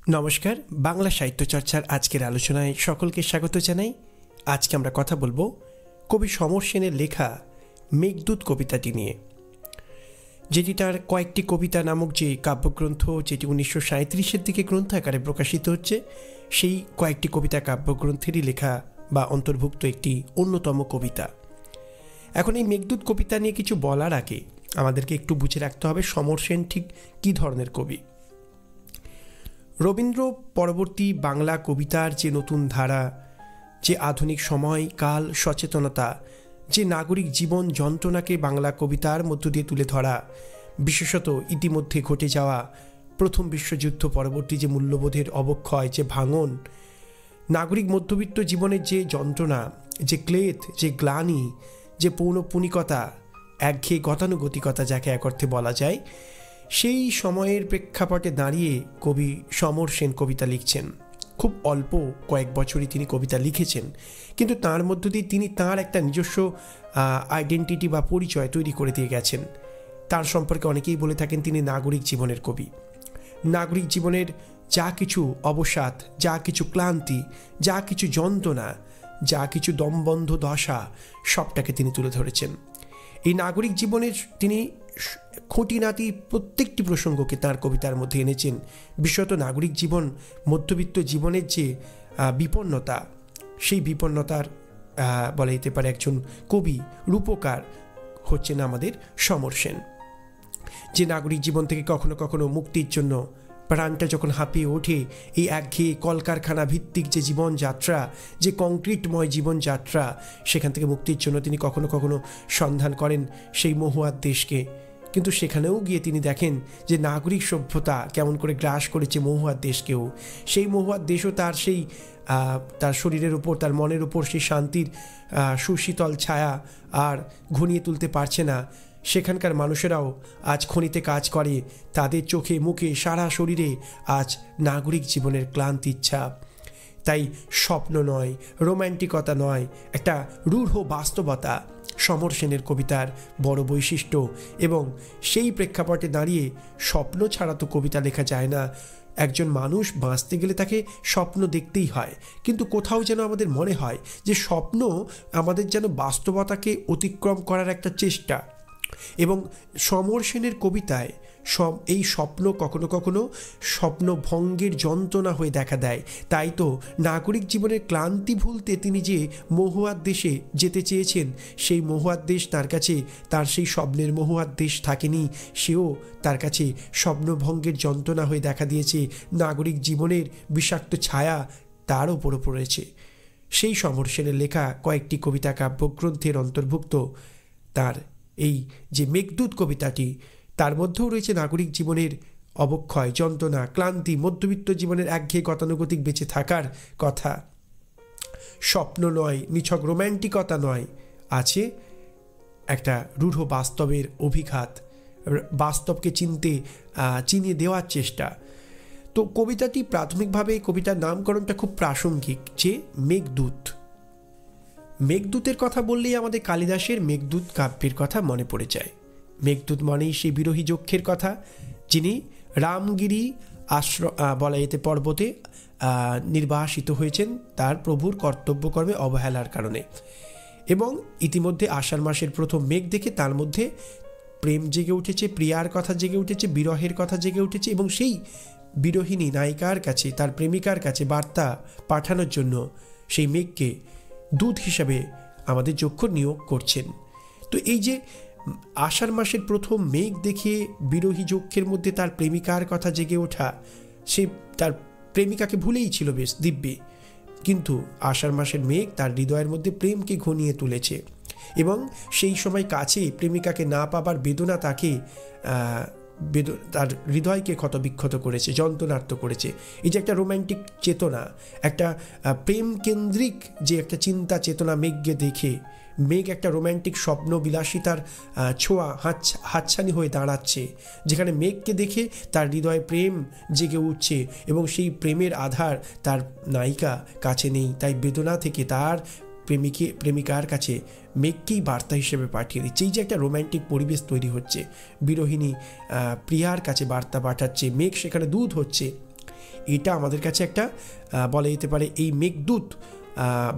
নমস্কার, বাংলা সাহিত্য চর্চার আজকের আলোচনায় সকলকে স্বাগত জানাই। আজকে আমরা কথা বলবো কবি সমর সেনের লেখা মেঘদূত কবিতাটি নিয়ে, যেটি তার কয়েকটি কবিতা নামক যে কাব্যগ্রন্থ, যেটি 1937-এর দিকে গ্রন্থ আকারে প্রকাশিত হচ্ছে, সেই কয়েকটি কবিতা কাব্যগ্রন্থেরই লেখা বা অন্তর্ভুক্ত একটি অন্যতম কবিতা। এখন এই মেঘদূত কবিতা নিয়ে কিছু বলার আগে আমাদেরকে একটু বুঝে রাখতে হবে সমর সেন ঠিক কী ধরনের কবি। রবীন্দ্র পরবর্তী বাংলা কবিতার যে নতুন ধারা, যে আধুনিক সময় কাল সচেতনতা, যে নাগরিক জীবন যন্ত্রণাকে বাংলা কবিতার মধ্য দিয়ে তুলে ধরা, বিশেষত ইতিমধ্যে ঘটে যাওয়া প্রথম বিশ্বযুদ্ধ পরবর্তী যে মূল্যবোধের অবক্ষয়, যে ভাঙন, নাগরিক মধ্যবিত্ত জীবনের যে যন্ত্রণা, যে ক্লেদ, যে গ্লানি, যে পৌনঃপুনিকতা, একঘেয়ে গতানুগতিকতা যাকে এক অর্থে বলা যায়, সেই সময়ের প্রেক্ষাপটে দাঁড়িয়ে কবি সমর সেন কবিতা লিখছেন। খুব অল্প কয়েক বছরই তিনি কবিতা লিখেছেন, কিন্তু তার মধ্য দিয়ে তিনি তাঁর একটা নিজস্ব আইডেন্টিটি বা পরিচয় তৈরি করে দিয়ে গেছেন। তার সম্পর্কে অনেকেই বলে থাকেন তিনি নাগরিক জীবনের কবি। নাগরিক জীবনের যা কিছু অবসাদ, যা কিছু ক্লান্তি, যা কিছু যন্ত্রণা, যা কিছু দমবন্ধ দশা, সবটাকে তিনি তুলে ধরেছেন। এই নাগরিক জীবনের তিনি খুঁটিনাটি প্রত্যেকটি প্রসঙ্গকে তার কবিতার মধ্যে এনেছেন। বিশেষত নাগরিক জীবন, মধ্যবিত্ত জীবনের যে বিপন্নতা, সেই বিপন্নতার বলা যেতে পারে একজন কবি, রূপকার হচ্ছেন আমাদের সমর সেন। যে নাগরিক জীবন থেকে কখনো কখনো মুক্তির জন্য প্রাণটা যখন হাঁপিয়ে ওঠে, এই একঘেয়ে কলকারখানা ভিত্তিক যে জীবনযাত্রা, যে কংক্রিটময় জীবনযাত্রা, সেখান থেকে মুক্তির জন্য তিনি কখনো কখনো সন্ধান করেন সেই মহুয়ার দেশকে। কিন্তু সেখানেও গিয়ে তিনি দেখেন যে নাগরিক সভ্যতা কেমন করে গ্রাস করেছে মহুয়ার দেশকেও। সেই মহুয়ার দেশও তার সেই তার শরীরের উপর, তার মনের উপর সেই শান্তির সুশীতল ছায়া আর ঘনিয়ে তুলতে পারছে না। সেখানকার মানুষেরাও আজ খনিতে কাজ করে, তাদের চোখে মুখে সারা শরীরে আজ নাগরিক জীবনের ক্লান্তির ছাপ। তাই স্বপ্ন নয়, রোম্যান্টিকতা নয়, একটা রূঢ় বাস্তবতা সমর সেনের কবিতার বড় বৈশিষ্ট্য। এবং সেই প্রেক্ষাপটে দাঁড়িয়ে স্বপ্ন ছাড়া তো কবিতা লেখা যায় না। একজন মানুষ বাঁচতে গেলে তাকে স্বপ্ন দেখতেই হয়, কিন্তু কোথাও যেন আমাদের মনে হয় যে স্বপ্ন আমাদের যেন বাস্তবতাকে অতিক্রম করার একটা চেষ্টা। এবং সমর সেনের কবিতায় এই স্বপ্ন কখনো কখনো স্বপ্নভঙ্গের যন্ত্রণা হয়ে দেখা দেয়। তাই তো নাগরিক জীবনের ক্লান্তি ভুলতে তিনি যে মহুয়ার দেশে যেতে চেয়েছেন, সেই মহুয়ার দেশ তার কাছে তার সেই স্বপ্নের মহুয়ার দেশ থাকেনি, সেও তার কাছে স্বপ্নভঙ্গের যন্ত্রণা হয়ে দেখা দিয়েছে। নাগরিক জীবনের বিষাক্ত ছায়া তার ওপরও পড়েছে। সেই সমর সেনের লেখা কয়েকটি কবিতা কাব্যগ্রন্থের অন্তর্ভুক্ত তার এই যে মেঘদূত কবিতাটি, তার মধ্যেও রয়েছে নাগরিক জীবনের অবক্ষয়, যন্ত্রণা, ক্লান্তি, মধ্যবিত্ত জীবনের একঘেয়ে গতানুগতিক বেঁচে থাকার কথা। স্বপ্ন নয়, নিছক রোম্যান্টিকতা নয়, আছে একটা রূঢ় বাস্তবের অভিঘাত, বাস্তবকে চিনিয়ে দেওয়ার চেষ্টা। তো কবিতাটি প্রাথমিকভাবে, কবিতার নামকরণটা খুব প্রাসঙ্গিক, যে মেঘদূত। মেঘদূতের কথা বললেই আমাদের কালিদাসের মেঘদূত কাব্যের কথা মনে পড়ে যায়। মেঘদূত মানেই সেই বিরোহী যক্ষের কথা, যিনি রামগিরি বলা যেতে পর্বতে নির্বাসিত হয়েছেন তার প্রভুর কর্তব্যকর্মে অবহেলার কারণে। এবং ইতিমধ্যে আষাঢ় মাসের প্রথম মেঘ দেখে তার মধ্যে প্রেম জেগে উঠেছে, প্রিয়ার কথা জেগে উঠেছে, বিরহের কথা জেগে উঠেছে। এবং সেই বিরহিণী নায়িকার কাছে, তার প্রেমিকার কাছে বার্তা পাঠানোর জন্য সেই মেঘকে দূত হিসাবে আমাদের যক্ষ নিয়োগ করছেন। তো এই যে আষাঢ় মাসের প্রথম মেঘ দেখে বিরোহী যক্ষের মধ্যে তার প্রেমিকার কথা জেগে ওঠা, সে তার প্রেমিকাকে ভুলেই ছিল বেশ দিব্যে, কিন্তু আষাঢ় মাসের মেঘ তার হৃদয়ের মধ্যে প্রেমকে ঘনিয়ে তুলেছে। এবং সেই সময় কাছে প্রেমিকাকে না পাবার বেদনা তাকে তার হৃদয়কে ক্ষতবিক্ষত করেছে, যন্ত্রণার্ত করেছে। এই যে একটা রোম্যান্টিক চেতনা, একটা প্রেম কেন্দ্রিক যে একটা চিন্তা চেতনা মেঘকে দেখে, মেঘ একটা রোম্যান্টিক স্বপ্ন বিলাসিতার ছোঁয়া হাতছানি হয়ে দাঁড়াচ্ছে, যেখানে মেঘকে দেখে তার হৃদয়ে প্রেম জেগে উঠছে এবং সেই প্রেমের আধার তার নায়িকা কাছে নেই। তাই বেদনা থেকে তার প্রেমিকার কাছে মেঘকেই বার্তা হিসেবে পাঠিয়ে দিচ্ছে। এই যে একটা রোম্যান্টিক পরিবেশ তৈরি হচ্ছে, বিরোহিণী প্রিয়ার কাছে বার্তা পাঠাচ্ছে, মেঘ সেখানে দূত হচ্ছে। এটা আমাদের কাছে একটা বলা যেতে পারে এই মেঘদূত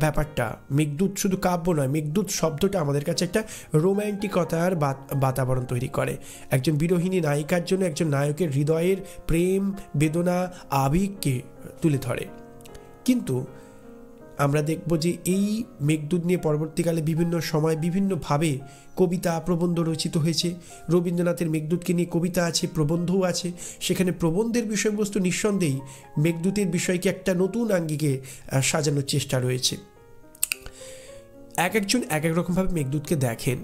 ব্যাপারটা, মেঘদূত শুধু কাব্য নয়, মেঘদূত শব্দটা আমাদের কাছে একটা রোম্যান্টিকতার বাতাবরণ তৈরি করে। একজন বিরোহিনী নায়িকার জন্য একজন নায়কের হৃদয়ের প্রেম, বেদনা, আবেগকে তুলে ধরে। কিন্তু আমরা দেখব যে এই মেঘদূত নিয়ে পরবর্তীকালে বিভিন্ন সময় বিভিন্নভাবে কবিতা, প্রবন্ধ রচিত হয়েছে। রবীন্দ্রনাথের মেঘদূতকে নিয়ে কবিতা আছে, প্রবন্ধও আছে। সেখানে প্রবন্ধের বিষয়বস্তু নিঃসন্দেহেই মেঘদূতের বিষয়কে একটা নতুন আঙ্গিকে সাজানোর চেষ্টা রয়েছে। একজন এক এক রকমভাবে মেঘদূতকে দেখেন।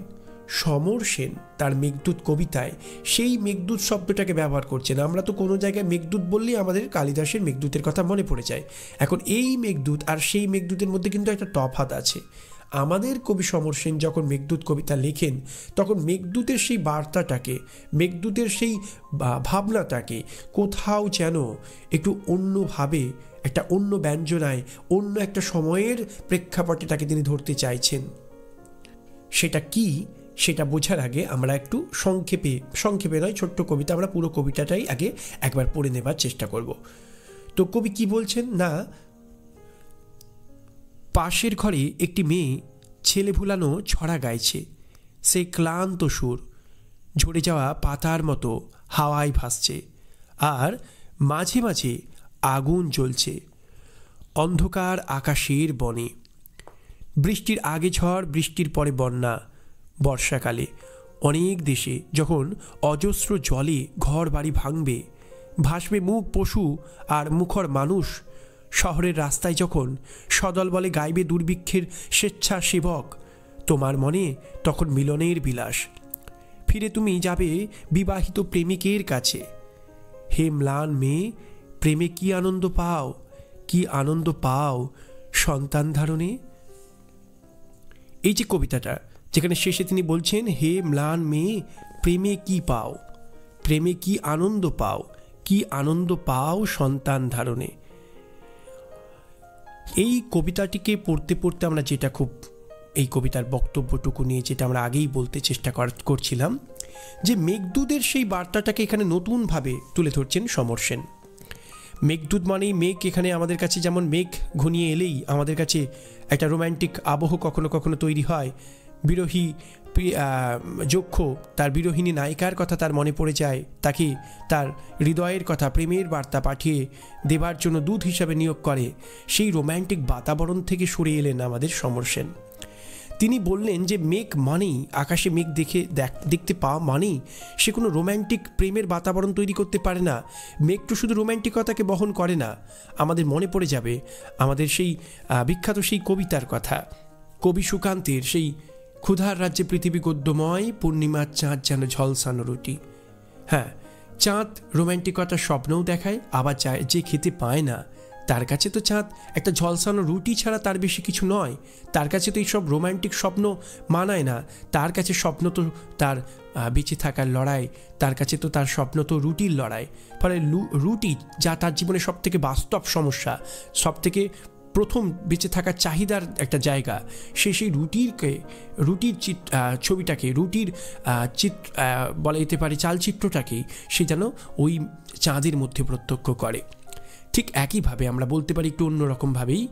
সমর সেন তার মেঘদূত কবিতায় সেই মেঘদূত শব্দটাকে ব্যবহার করছেন। আমরা তো কোনো জায়গায় মেঘদূত বললেই আমাদের কালিদাসের মেঘদূতের কথা মনে পড়ে যায়। এখন এই মেঘদূত আর সেই মেঘদূতের মধ্যে কিন্তু একটা তফাৎ আছে। আমাদের কবি সমর সেন যখন মেঘদূত কবিতা লেখেন তখন মেঘদূতের সেই বার্তাটাকে, মেঘদূতের সেই ভাবনাটাকে কোথাও যেন একটু অন্যভাবে, একটা অন্য ব্যঞ্জনায়, অন্য একটা সময়ের প্রেক্ষাপটে তাকে তিনি ধরতে চাইছেন। সেটা কি, সেটা বোঝার আগে আমরা একটু সংক্ষেপে নয়, ছোট্ট কবিতা, আমরা পুরো কবিতাটাই আগে একবার পড়ে নেবার চেষ্টা করব। তো কবি কি বলছেন না, পাশের ঘরে একটি মেয়ে ছেলে ভুলানো ছড়া গাইছে। সেই ক্লান্ত সুর ঝরে যাওয়া পাতার মতো হাওয়ায় ভাসছে, আর মাঝে মাঝে আগুন জ্বলছে অন্ধকার আকাশের বনে। বৃষ্টির আগে ঝড়, বৃষ্টির পরে বন্যা। বর্ষাকালে অনেক দেশে যখন অজস্র জলে ঘর বাড়ি ভাঙবে, ভাসবে মুখ পশু আর মুখর মানুষ। শহরের রাস্তায় যখন সদল বলে গাইবে দুর্ভিক্ষের স্বেচ্ছাসেবক, তোমার মনে তখন মিলনের বিলাস। ফিরে তুমি যাবে বিবাহিত প্রেমিকের কাছে। হে ম্লান মেয়ে, প্রেমে কি আনন্দ পাও, কি আনন্দ পাও সন্তান ধারণে। এই যে কবিতাটা, যেখানে শেষে তিনি বলছেন হে ম্লান মেয়ে, প্রেমে কি পাও, প্রেমে কি আনন্দ পাও, কি আনন্দ পাও সন্তান ধারণে। এই কবিতাটিকে পড়তে পড়তে আমরা যেটা খুব, এই কবিতার বক্তব্যটুকু নিয়ে যেটা আমরা আগেই বলতে চেষ্টা করছিলাম, যে মেঘদূতের সেই বার্তাটাকে এখানে নতুনভাবে তুলে ধরছেন সমর সেন। মেঘদূত মানেই মেঘ, এখানে আমাদের কাছে যেমন মেঘ ঘনিয়ে এলেই আমাদের কাছে একটা রোম্যান্টিক আবহ কখনো কখনো তৈরি হয়। বিরোহী যক্ষ তার বিরোহিনী নায়িকার কথা তার মনে পড়ে যায়, তাকে তার হৃদয়ের কথা, প্রেমের বার্তা পাঠিয়ে দেবার জন্য দূত হিসাবে নিয়োগ করে। সেই রোম্যান্টিক বাতাবরণ থেকে সরে এলেন আমাদের সমর সেন। তিনি বললেন যে মেঘ মানেই, আকাশে মেঘ দেখতে পাওয়া মানেই সে কোনো রোম্যান্টিক প্রেমের বাতাবরণ তৈরি করতে পারে না। মেঘ তো শুধু রোম্যান্টিকতাকে বহন করে না। আমাদের মনে পড়ে যাবে আমাদের সেই বিখ্যাত সেই কবিতার কথা, কবি সুকান্তের সেই ক্ষুধার রাজ্যে পৃথিবী গদ্যময়, পূর্ণিমার চাঁদ যেন ঝলসানো রুটি। হ্যাঁ, চাঁদ রোম্যান্টিকতার স্বপ্নও দেখায়, আবার যে খেতে পায় না তার কাছে তো চাঁদ একটা ঝলসানো রুটি ছাড়া তার বেশি কিছু নয়। তার কাছে তো এইসব রোম্যান্টিক স্বপ্ন মানায় না। তার কাছে স্বপ্ন তো তার বেঁচে থাকার লড়াই, তার কাছে তো তার স্বপ্ন তো রুটির লড়াই। ফলে রুটি যা তার জীবনে সবথেকে বাস্তব সমস্যা, সবথেকে প্রথম বেঁচে থাকার চাহিদার একটা জায়গা, সেই রুটির ছবিটাকে, রুটির বলা যেতে পারে চালচিত্রটাকেই সে যেন ওই চাঁদের মধ্যে প্রত্যক্ষ করে। ঠিক একইভাবে আমরা বলতে পারি একটু অন্যরকমভাবেই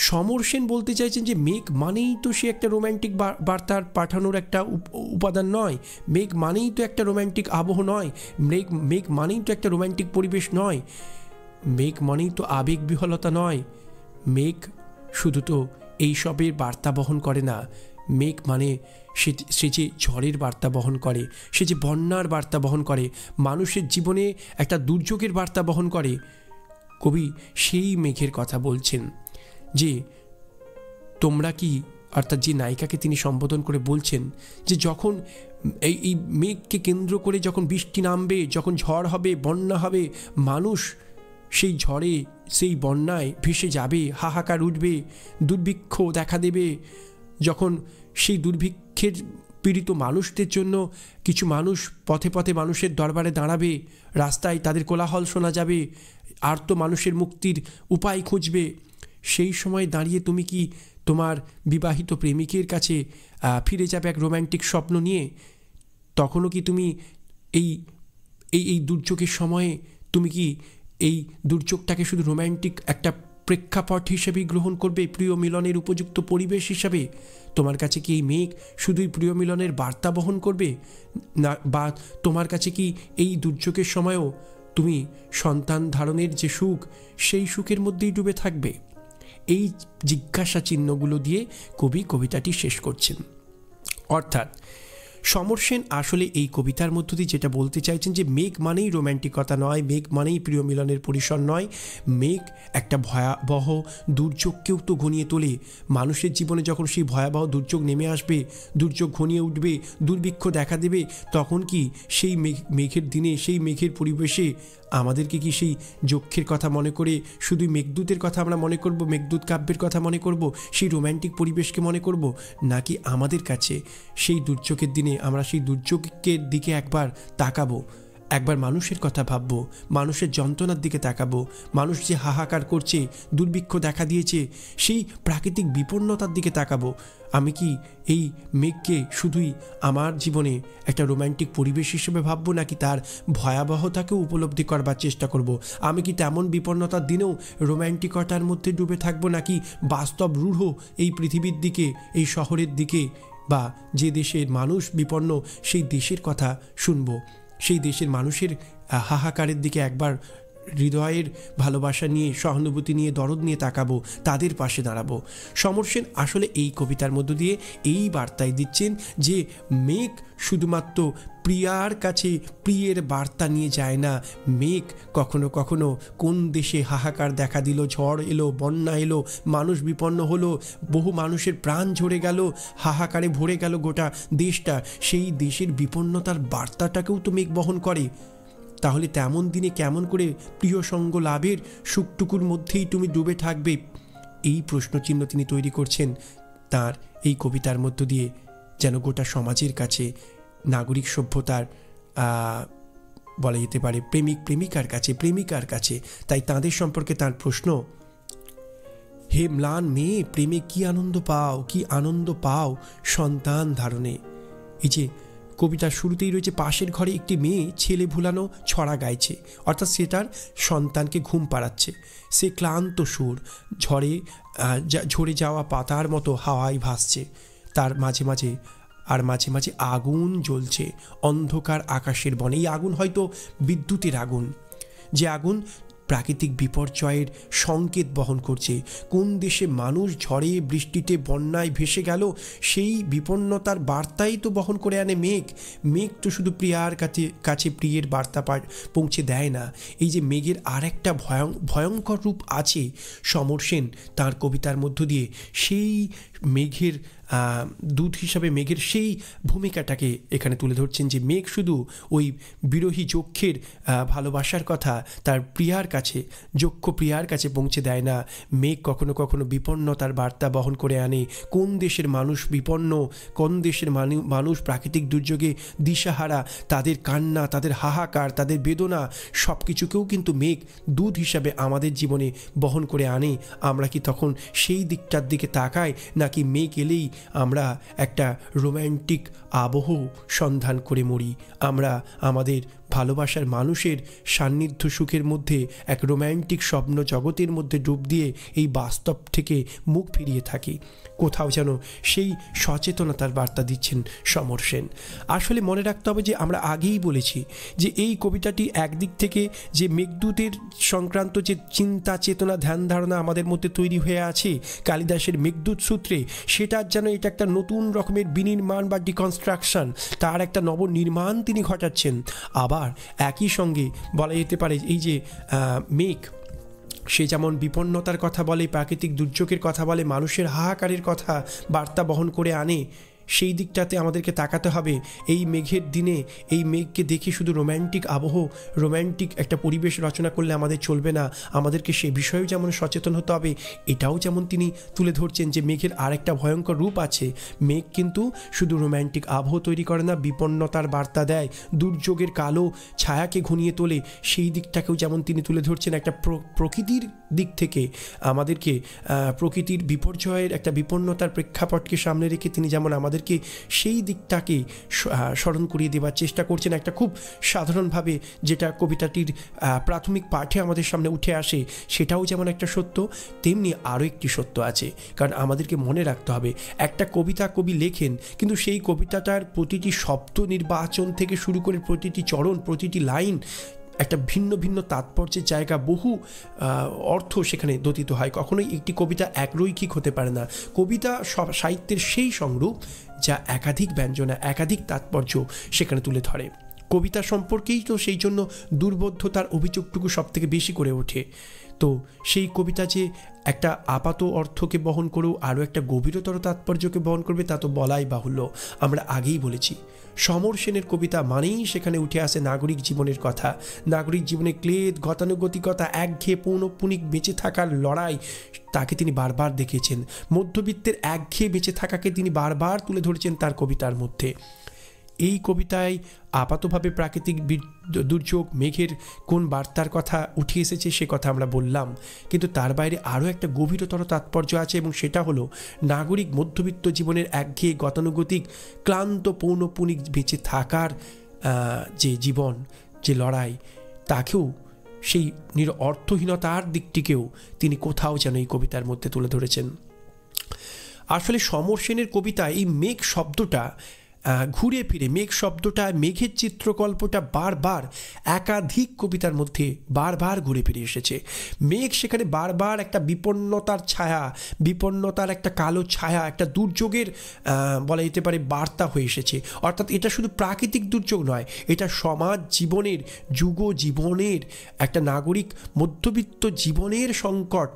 সমর সেন বলতে চাইছেন যে মেঘ মানেই তো সে একটা রোম্যান্টিক বার্তার পাঠানোর একটা উপাদান নয়। মেঘ মানেই তো একটা রোম্যান্টিক আবহ নয়। মেঘ মানেই তো একটা রোম্যান্টিক পরিবেশ নয়। মেঘ মানেই তো আবেগ বিহ্বলতা নয়। মেঘ শুধু তো এইসবের বার্তা বহন করে না। মেঘ মানে সে যে ঝড়ের বার্তা বহন করে, সে যে বন্যার বার্তা বহন করে, মানুষের জীবনে একটা দুর্যোগের বার্তা বহন করে। কবি সেই মেঘের কথা বলছেন যে তোমরা কি, অর্থাৎ যে নায়িকাকে তিনি সম্বোধন করে বলছেন যে যখন এই মেঘকে কেন্দ্র করে যখন বৃষ্টি নামবে, যখন ঝড় হবে, বন্যা হবে, মানুষ সেই ঝড়ে সেই বন্যায় ভেসে যাবে, হাহাকার উঠবে, দুর্ভিক্ষ দেখা দেবে। যখন সেই দুর্ভিক্ষের পীড়িত মানুষদের জন্য কিছু মানুষ পথে পথে মানুষের দরবারে দাঁড়াবে, রাস্তায় তাদের কোলাহল শোনা যাবে, আর্ত মানুষের মুক্তির উপায় খুঁজবে। সেই সময় দাঁড়িয়ে তুমি কি তোমার বিবাহিত প্রেমিকের কাছে ফিরে যাবে এক রোম্যান্টিক স্বপ্ন নিয়ে? তখনও কি তুমি এই দুর্যোগের সময়ে তুমি কি এই দুর্যোগটাকে শুধু রোম্যান্টিক একটা প্রেক্ষাপট হিসেবেই গ্রহণ করবে, প্রিয় মিলনের উপযুক্ত পরিবেশ হিসাবে? তোমার কাছে কি এই মেঘ শুধুই প্রিয় মিলনের বার্তা বহন করবে না, বা তোমার কাছে কি এই দুর্যোগের সময়ও তুমি সন্তান ধারণের যে সুখ, সেই সুখের মধ্যেই ডুবে থাকবে? এই জিজ্ঞাসা চিহ্নগুলো দিয়ে কবি কবিতাটি শেষ করছেন। অর্থাৎ সমর সেন আসলে এই কবিতার মধ্য দিয়ে যেটা বলতে চাইছেন যে মেঘ মানেই রোম্যান্টিকতা নয়, মেঘ মানেই প্রিয় মিলনের পরিসর নয়। মেঘ একটা ভয়াবহ দুর্যোগকেও তো ঘনিয়ে তোলে। মানুষের জীবনে যখন সেই ভয়াবহ দুর্যোগ নেমে আসবে, দুর্যোগ ঘনিয়ে উঠবে, দুর্ভিক্ষ দেখা দেবে, তখন কি সেই মেঘের দিনে, সেই মেঘের পরিবেশে আমাদেরকে কি সেই যক্ষের কথা মনে করে শুধু মেঘদূতের কথা আমরা মনে করব, মেঘদূত কাব্যের কথা মনে করব, সেই রোম্যান্টিক পরিবেশকে মনে করব? নাকি আমাদের কাছে সেই দুর্যোগের দিনে আমরা সেই দুর্যোগের দিকে একবার তাকাবো, একবার মানুষের কথা ভাববো, মানুষের যন্ত্রণার দিকে তাকাবো, মানুষ যে হাহাকার করছে, দুর্ভিক্ষ দেখা দিয়েছে, সেই প্রাকৃতিক বিপন্নতার দিকে তাকাবো? আমি কি এই মেঘকে শুধুই আমার জীবনে একটা রোম্যান্টিক পরিবেশ হিসেবে ভাববো, নাকি তার ভয়াবহতাকেও উপলব্ধি করবার চেষ্টা করব? আমি কি তেমন বিপন্নতার দিনেও রোম্যান্টিকতার মধ্যে ডুবে থাকবো, নাকি বাস্তব রূঢ় এই পৃথিবীর দিকে, এই শহরের দিকে, বা যে দেশের মানুষ বিপন্ন সেই দেশের কথা শুনবো, সেই দেশের মানুষের হাহাকারের দিকে একবার হৃদয়ের ভালোবাসা নিয়ে, সহানুভূতি নিয়ে, দরদ নিয়ে তাকাবো, তাদের পাশে দাঁড়াবো? সমর সেন আসলে এই কবিতার মধ্য দিয়ে এই বার্তাই দিচ্ছেন যে মেঘ শুধুমাত্র প্রিয়ার কাছে প্রিয়ের বার্তা নিয়ে যায় না। মেঘ কখনো কখনো কোন দেশে হাহাকার দেখা দিল, ঝড় এলো, বন্যা এলো, মানুষ বিপন্ন হলো, বহু মানুষের প্রাণ ঝরে গেল, হাহাকারে ভরে গেল গোটা দেশটা, সেই দেশের বিপন্নতার বার্তাটাকেও তো মেঘ বহন করে। তাহলে তেমন দিনে কেমন করে প্রিয় সঙ্গ লাভের সুখটুকুর মধ্যেই তুমি ডুবে থাকবে? এই প্রশ্নচিহ্ন তিনি তৈরি করছেন তার এই কবিতার মধ্য দিয়ে, যেন গোটা সমাজের কাছে, নাগরিক সভ্যতার বলা যেতে পারে প্রেমিক প্রেমিকার কাছে, প্রেমিকার কাছে। তাই তাদের সম্পর্কে তার প্রশ্ন, হে ম্লান মেয়ে, প্রেমে কি আনন্দ পাও, কি আনন্দ পাও সন্তান ধারণে? এই যে কবিতার শুরুতেই রয়েছে, পাশের ঘরে একটি মেয়ে ছেলে ভুলানো ছড়া গাইছে, অর্থাৎ সে তার সন্তানকে ঘুম পাড়াচ্ছে। সে ক্লান্ত সুর ঝরে যাওয়া পাতার মতো হাওয়ায় ভাসছে, তার মাঝে মাঝে মাঝে মাঝে আগুন জ্বলছে অন্ধকার আকাশের বনে। এই আগুন হয়তো বিদ্যুতের আগুন, যে আগুন প্রাকৃতিক বিপর্যয়ের সংকেত বহন করছে। কোন দেশে মানুষ ঝড়ে বৃষ্টিতে বন্যায় ভেসে গেল, সেই বিপন্নতার বার্তাই তো বহন করে আনে মেঘ। মেঘ তো শুধু প্রিয়ার কাছে প্রিয়ের বার্তা পৌঁছে দেয় না। এই যে মেঘের আর একটা ভয়ঙ্কর রূপ আছে, সমর সেন তাঁর কবিতার মধ্য দিয়ে সেই মেঘের দূত হিসাবে মেঘের সেই ভূমিকাটাকে এখানে তুলে ধরছেন, যে মেঘ শুধু ওই বিরহী যক্ষের ভালোবাসার কথা তার প্রিয়ার কাছে, যক্ষ প্রিয়ার কাছে পৌঁছে দেয় না। মেঘ কখনো কখনো বিপন্নতার বার্তা বহন করে আনে। কোন দেশের মানুষ বিপন্ন, কোন দেশের মানুষ প্রাকৃতিক দুর্যোগে দিশাহারা, তাদের কান্না, তাদের হাহাকার, তাদের বেদনা সব কিছুকেও কিন্তু মেঘ দূত হিসাবে আমাদের জীবনে বহন করে আনে। আমরা কি তখন সেই দিকটার দিকে তাকাই, নাকি মেঘ এলেই আমরা একটা রোম্যান্টিক আবহ সন্ধান করে মরি? আমরা আমাদের ভালোবাসার মানুষের সান্নিধ্য সুখের মধ্যে এক রোম্যান্টিক স্বপ্ন জগতের মধ্যে ডুব দিয়ে এই বাস্তব থেকে মুখ ফিরিয়ে থাকি। কোথাও যেন সেই সচেতনতার বার্তা দিচ্ছেন সমর সেন। আসলে মনে রাখতে হবে যে আমরা আগেই বলেছি যে এই কবিতাটি একদিক থেকে যে মেঘদূতের সংক্রান্ত যে চিন্তা চেতনা ধ্যান ধারণা আমাদের মধ্যে তৈরি হয়ে আছে কালিদাসের মেঘদূত সূত্রে, সেটার যেন এটা একটা নতুন রকমের বিনির্মাণ বা ডিকনস্ট্রাকশন, তার একটা নবনির্মাণ তিনি ঘটাচ্ছেন। আবার একই সঙ্গে বলা যেতে পারে এই যে মেঘ, সে যেমন বিপন্নতার কথা বলে, প্রাকৃতিক দুর্যোগের কথা বলে, মানুষের হাহাকারের কথা বার্তা বহন করে আনে, সেই দিকটাতে আমাদেরকে তাকাতে হবে। এই মেঘের দিনে এই মেঘকে দেখে শুধু রোম্যান্টিক আবহ, রোম্যান্টিক একটা পরিবেশ রচনা করলে আমাদের চলবে না, আমাদেরকে সে বিষয়েও যেমন সচেতন হতে হবে। এটাও যেমন তিনি তুলে ধরছেন যে মেঘের আরেকটা ভয়ঙ্কর রূপ আছে। মেঘ কিন্তু শুধু রোম্যান্টিক আবহ তৈরি করে না, বিপন্নতার বার্তা দেয়, দুর্যোগের কালো ছায়াকে ঘনিয়ে তোলে। সেই দিকটাকেও যেমন তিনি তুলে ধরছেন, একটা প্রকৃতির দিক থেকে আমাদেরকে প্রকৃতির বিপর্যয়ের একটা বিপন্নতার প্রেক্ষাপটকে সামনে রেখে তিনি যেমন আমাদের আমাদেরকে সেই দিকটাকে স্মরণ করিয়ে দেওয়ার চেষ্টা করছেন একটা খুব সাধারণভাবে, যেটা কবিতাটির প্রাথমিক পাঠে আমাদের সামনে উঠে আসে, সেটাও যেমন একটা সত্য, তেমনি আরও একটি সত্য আছে। কারণ আমাদেরকে মনে রাখতে হবে, একটা কবিতা কবি লেখেন, কিন্তু সেই কবিতাটার প্রতিটি শব্দ নির্বাচন থেকে শুরু করে প্রতিটি চরণ, প্রতিটি লাইন একটা ভিন্ন ভিন্ন তাৎপর্যের জায়গা, বহু অর্থ সেখানে দতিত হয়। কখনোই একটি কবিতা একরৈখিক হতে পারে না। কবিতা সাহিত্যের সেই সংরূপ যা একাধিক ব্যঞ্জনা, একাধিক তাৎপর্য সেখানে তুলে ধরে। কবিতা সম্পর্কেই তো সেই জন্য দুর্বোধ্যতার অভিযোগটুকু সব থেকে বেশি করে ওঠে। তো সেই কবিতা যে একটা আপাত অর্থকে বহন করেও আরও একটা গভীরতর তাৎপর্যকে বহন করবে তা তো বলাই বাহুল্য। আমরা আগেই বলেছি, সমর সেনের কবিতা মানেই সেখানে উঠে আসে নাগরিক জীবনের কথা। নাগরিক জীবনে ক্লেদ, গতানুগতিকতা, একঘেয়ে পৌনঃপুনিক বেঁচে থাকার লড়াই, তাকে তিনি বারবার দেখিয়েছেন। মধ্যবিত্তের একঘেয়ে বেঁচে থাকাকে তিনি বারবার তুলে ধরেছেন তার কবিতার মধ্যে। এই কবিতায় আপাতভাবে প্রাকৃতিক দুর্যোগ, মেঘের কোন বার্তার কথা উঠে এসেছে সে কথা আমরা বললাম, কিন্তু তার বাইরে আরও একটা গভীরতর তাৎপর্য আছে, এবং সেটা হলো নাগরিক মধ্যবিত্ত জীবনের একঘেয়ে গতানুগতিক ক্লান্ত পৌনঃপুনিক বেঁচে থাকার যে জীবন, যে লড়াই, তাকেও সেই অর্থহীনতার দিকটিকেও তিনি কোথাও যেন এই কবিতার মধ্যে তুলে ধরেছেন। আসলে সমর সেনের কবিতা এই মেঘ শব্দটা ঘুরে ফিরে, মেঘ শব্দটা, মেঘের চিত্রকল্পটা বারবার একাধিক কবিতার মধ্যে বারবার ঘুরে ফিরে এসেছে। মেঘ সেখানে বারবার একটা বিপন্নতার ছায়া, বিপন্নতার একটা কালো ছায়া, একটা দুর্যোগের বলা যেতে পারে বার্তা হয়ে এসেছে। অর্থাৎ এটা শুধু প্রাকৃতিক দুর্যোগ নয়, এটা সমাজ জীবনের, যুগ জীবনের, একটা নাগরিক মধ্যবিত্ত জীবনের সংকট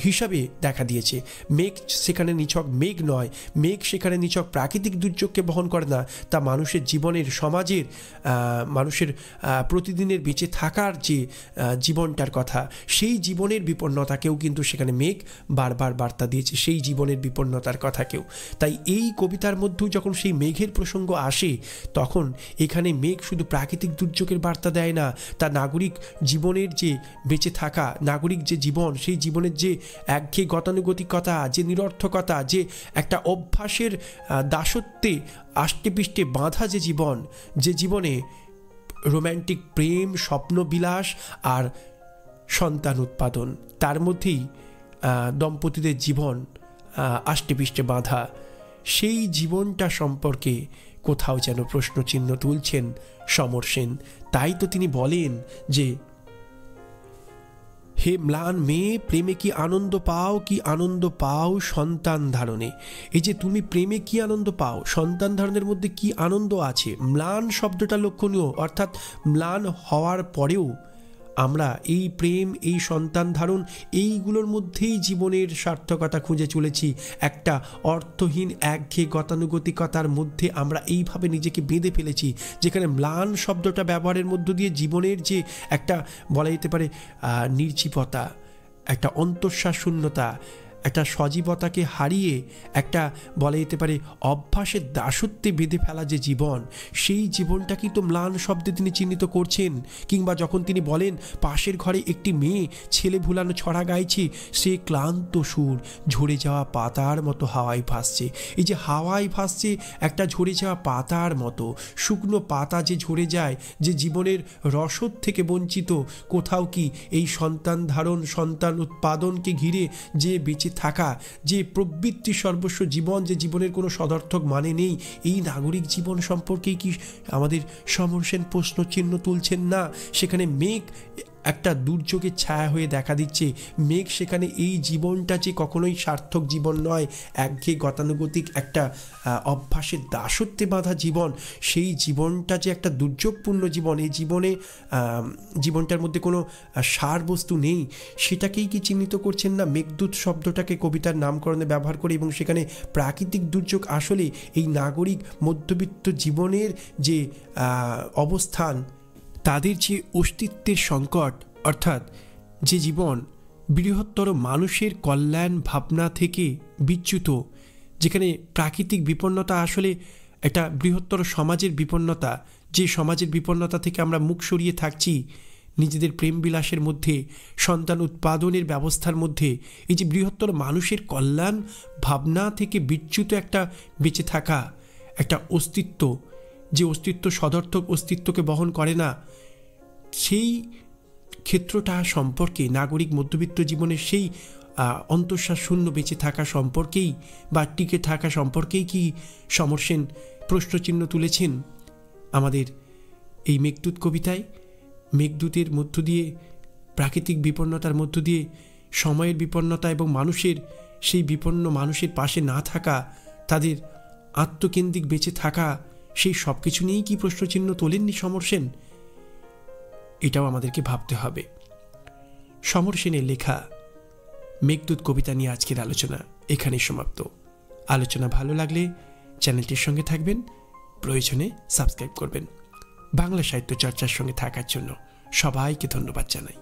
হিসাবে দেখা দিয়েছে। মেঘ সেখানে নিছক মেঘ নয়, মেঘ সেখানে নিছক প্রাকৃতিক দুর্যোগকে বহন করে না, তা মানুষের জীবনের, সমাজের, মানুষের প্রতিদিনের বেঁচে থাকার যে জীবনটার কথা, সেই জীবনের বিপন্নতাকেও কিন্তু সেখানে মেঘ বারবার বার্তা দিয়েছে, সেই জীবনের বিপন্নতার কথাকেও। তাই এই কবিতার মধ্যেও যখন সেই মেঘের প্রসঙ্গ আসে, তখন এখানে মেঘ শুধু প্রাকৃতিক দুর্যোগের বার্তা দেয় না, তা নাগরিক জীবনের যে বেঁচে থাকা, নাগরিক যে জীবন, সেই জীবনের যে একঘেয়ে গতানুগতিকতা, যে নিরর্থকতা, যে একটা অভ্যাসের দাসত্বে আষ্টেপৃষ্টে বাঁধা যে জীবন, যে জীবনে রোম্যান্টিক প্রেম, স্বপ্নবিলাস আর সন্তান উৎপাদন, তার মধ্যেই দম্পতিদের জীবন আষ্টেপৃষ্টে বাঁধা, সেই জীবনটা সম্পর্কে কোথাও যেন প্রশ্নচিহ্ন তুলছেন সমর সেন। তাই তো তিনি বলেন যে, হে ম্লান মেয়ে, প্রেমে কি আনন্দ পাও, কি আনন্দ পাও সন্তান ধারণে। এই যে তুমি প্রেমে কি আনন্দ পাও, সন্তান ধারণের মধ্যে কি আনন্দ আছে। ম্লান শব্দটা লক্ষণীয়, অর্থাৎ ম্লান হওয়ার পরেও আমরা এই প্রেম, এই সন্তান ধারণ, এইগুলোর মধ্যেই জীবনের সার্থকতা খুঁজে চলেছি। একটা অর্থহীন একঘেয়ে গতানুগতিকতার মধ্যে আমরা এইভাবে নিজেকে বেঁধে ফেলেছি, যেখানে ম্লান শব্দটা ব্যবহারের মধ্য দিয়ে জীবনের যে একটা বলা যেতে পারে নির্জীবতা, একটা অন্তঃশ্বাস শূন্যতা, একটা সজীবতাকে হারিয়ে একটা বলা যেতে পারে অভ্যাসের দাসত্বে বেঁধে ফেলা যে জীবন, সেই জীবনটাকেই তো ম্লান শব্দে তিনি চিহ্নিত করছেন। কিংবা যখন তিনি বলেন, পাশের ঘরে একটি মেয়ে ছেলে ভুলানো ছড়া গাইছে, সে ক্লান্ত সুর ঝরে যাওয়া পাতার মতো হাওয়ায় ভাসছে। এই যে হাওয়ায় ভাসছে, একটা ঝরে যাওয়া পাতার মতো, শুকনো পাতা যে ঝরে যায়, যে জীবনের রসদ থেকে বঞ্চিত, কোথাও কি এই সন্তান ধারণ, সন্তান উৎপাদনকে ঘিরে যে বেঁচে থাকা, যে প্রবৃত্তি সর্বস্ব জীবন, যে জীবনের কোনো সদর্থক মানে নেই, এই নাগরিক জীবন সম্পর্কেই কি আমাদের সমর সেন প্রশ্নচিহ্ন তুলছেন না? সেখানে মেঘ একটা দুর্যোগের ছায়া হয়ে দেখা দিচ্ছে। মেঘ সেখানে এই জীবনটা যে কখনোই সার্থক জীবন নয়, একঘেয়ে গতানুগতিক একটা অভ্যাসের দাসত্বে বাঁধা জীবন, সেই জীবনটা যে একটা দুর্যোগপূর্ণ জীবন, এই জীবনটার মধ্যে কোনো সার বস্তু নেই, সেটাকেই কি চিহ্নিত করছেন না মেঘদূত শব্দটাকে কবিতার নামকরণে ব্যবহার করে। এবং সেখানে প্রাকৃতিক দুর্যোগ আসলে এই নাগরিক মধ্যবিত্ত জীবনের যে অবস্থান, তাদের যে অস্তিত্বের সংকট, অর্থাৎ যে জীবন বৃহত্তর মানুষের কল্যাণ ভাবনা থেকে বিচ্যুত, যেখানে প্রাকৃতিক বিপন্নতা আসলে একটা বৃহত্তর সমাজের বিপন্নতা, যে সমাজের বিপন্নতা থেকে আমরা মুখ সরিয়ে থাকছি, নিজেদের প্রেম বিলাসের মধ্যে, সন্তান উৎপাদনের ব্যবস্থার মধ্যে এই যে বৃহত্তর মানুষের কল্যাণ ভাবনা থেকে বিচ্যুত একটা বেঁচে থাকা, একটা অস্তিত্ব, যে অস্তিত্ব সদর্থক অস্তিত্বকে বহন করে না, সেই ক্ষেত্রটা সম্পর্কে নাগরিক মধ্যবিত্ত জীবনের সেই অন্তঃশ্বাস শূন্য বেঁচে থাকা সম্পর্কেই বা টিকে থাকা সম্পর্কেই কি সমর সেন প্রশ্নচিহ্ন তুলেছেন আমাদের এই মেঘদূত কবিতায়। মেঘদূতের মধ্য দিয়ে, প্রাকৃতিক বিপন্নতার মধ্য দিয়ে, সময়ের বিপন্নতা এবং মানুষের সেই বিপন্ন মানুষের পাশে না থাকা, তাদের আত্মকেন্দ্রিক বেঁচে থাকা, সেই সব কিছু নিয়েই কি প্রশ্নচিহ্ন তোলেননি সমর সেন? এটাও আমাদেরকে ভাবতে হবে। সমর সেনের লেখা মেঘদূত কবিতা নিয়ে আজকের আলোচনা এখানেই সমাপ্ত। আলোচনা ভালো লাগলে চ্যানেলটির সঙ্গে থাকবেন, প্রয়োজনে সাবস্ক্রাইব করবেন। বাংলা সাহিত্য চর্চার সঙ্গে থাকার জন্য সবাইকে ধন্যবাদ জানাই।